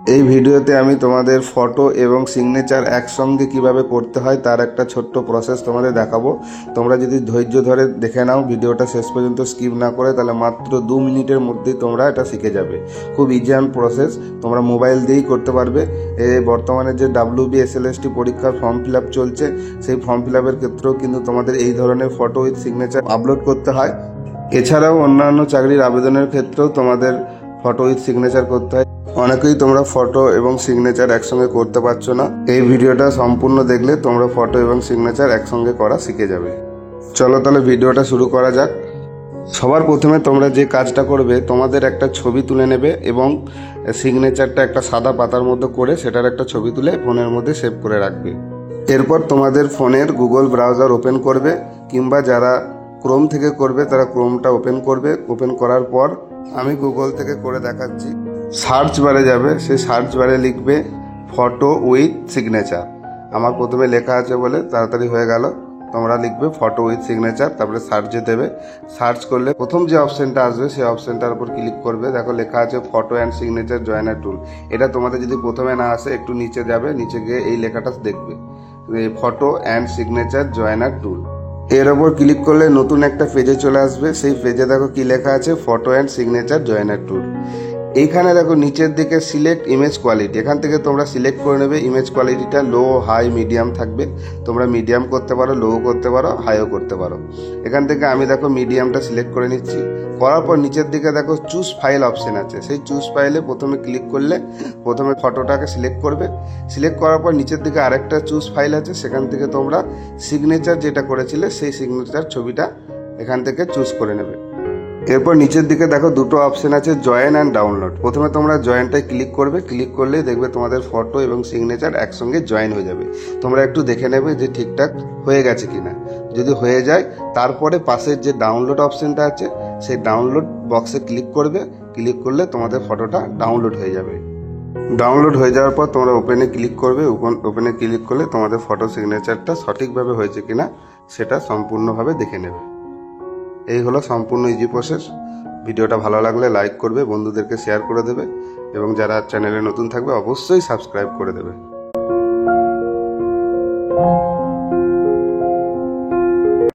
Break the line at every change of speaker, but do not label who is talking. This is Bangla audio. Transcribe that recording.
এই ভিডিওতে আমি তোমাদের ফটো এবং সিগনেচার একসঙ্গে কিভাবে করতে হয় তার একটা ছোট্ট প্রসেস তোমাদের দেখাবো। তোমরা যদি ধৈর্য ধরে দেখে নাও ভিডিওটা শেষ পর্যন্ত স্কিপ না করে, তাহলে মাত্র 2 মিনিটের মধ্যেই তোমরা এটা শিখে যাবে। খুব ইজি অ্যান্ড প্রসেস, তোমরা মোবাইল দিয়েই করতে পারবে। বর্তমানে যে WBSLST পরীক্ষার ফর্ম ফিল আপ চলছে, সেই ফর্ম ফিল আপের ক্ষেত্রেও কিন্তু তোমাদের এই ধরনের ফটো উইথ সিগনেচার আপলোড করতে হয়। এছাড়াও অন্যান্য চাকরির আবেদনের ক্ষেত্রেও তোমাদের ফটো উইথ সিগনেচার করতে হয়। অনেকেই তোমরা ফটো এবং সিগনেচার একসঙ্গে করতে পারছো না। এই ভিডিওটা সম্পূর্ণ দেখলে তোমরা ফটো এবং সিগনেচার একসঙ্গে করা শিখে যাবে। চলো তাহলে ভিডিওটা শুরু করা যাক। সবার প্রথমে তোমরা যে কাজটা করবে, তোমাদের একটা ছবি তুলে নেবে এবং সিগনেচারটা একটা সাদা পাতার মধ্যে করে সেটার একটা ছবি তুলে ফোনের মধ্যে সেভ করে রাখবে। এরপর তোমাদের ফোনের গুগল ব্রাউজার ওপেন করবে, কিংবা যারা ক্রোম থেকে করবে তারা ক্রোমটা ওপেন করবে। ওপেন করার পর আমি গুগল থেকে করে দেখাচ্ছি। সার্চ বারে যাবে, সেই সার্চ বারে লিখবে ফটো উইথ সিগনেচার। আমার প্রথমে লেখা আছে বলে তাড়াতাড়ি হয়ে গেল। তোমরা লিখবে ফটো উইথ সিগনেচার, তারপরে সার্চে দেবে। সার্চ করলে প্রথম যে অপশনটা আসবে সেই অপশনটার উপর ক্লিক করবে। দেখো লেখা আছে ফটো অ্যান্ড সিগনেচার জয়েনার টুল। এটা তোমাদের যদি প্রথমে না আসে, একটু নিচে যাবে, নিচে গিয়ে এই লেখাটা দেখবে, ফটো অ্যান্ড সিগনেচার জয়েনার টুল। এর ওপর ক্লিক করলে নতুন একটা পেজে চলে আসবে। সেই পেজে দেখো কি লেখা আছে, ফটো অ্যান্ড সিগনেচার জয়েনার টুল। এইখানে দেখো নিচের দিকে সিলেক্ট ইমেজ কোয়ালিটি, এখান থেকে তোমরা সিলেক্ট করে নেবে ইমেজ কোয়ালিটিটা। লো, হাই, মিডিয়াম থাকবে। তোমরা মিডিয়াম করতে পারো, লো করতে পারো, হাইও করতে পারো। এখান থেকে আমি দেখো মিডিয়ামটা সিলেক্ট করে নিচ্ছি। করার পর নিচের দিকে দেখো চুজ ফাইল অপশন আছে। সেই চুজ ফাইলে প্রথমে ক্লিক করলে প্রথমে ফটোটাকে সিলেক্ট করবে। সিলেক্ট করার পর নিচের দিকে আরেকটা চুজ ফাইল আছে, সেখান থেকে তোমরা সিগনেচার যেটা করেছিলে সেই সিগনেচার ছবিটা এখান থেকে চুজ করে নেবে। এরপর নিচের দিকে দেখো দুটো অপশন আছে, জয়েন অ্যান্ড ডাউনলোড। প্রথমে তোমরা জয়েনটায় ক্লিক করবে। ক্লিক করলেই দেখবে তোমাদের ফটো এবং সিগনেচার একসঙ্গে জয়েন হয়ে যাবে। তোমরা একটু দেখে নেবে যে ঠিকঠাক হয়ে গেছে কিনা। যদি হয়ে যায়, তারপরে পাশের যে ডাউনলোড অপশনটা আছে সেই ডাউনলোড বক্সে ক্লিক করবে। ক্লিক করলে তোমাদের ফটোটা ডাউনলোড হয়ে যাবে। ডাউনলোড হয়ে যাওয়ার পর তোমরা ওপেনে ক্লিক করবে। ওপেনে ক্লিক করলে তোমাদের ফটো সিগনেচারটা সঠিকভাবে হয়েছে কিনা সেটা সম্পূর্ণভাবে দেখে নেবে। এই হলো সম্পূর্ণ ইজি প্রসেস। ভিডিওটা ভালো লাগলে লাইক করবে, বন্ধুদেরকে শেয়ার করে দেবে, এবং যারা চ্যানেলে নতুন থাকবে অবশ্যই সাবস্ক্রাইব করে দেবে।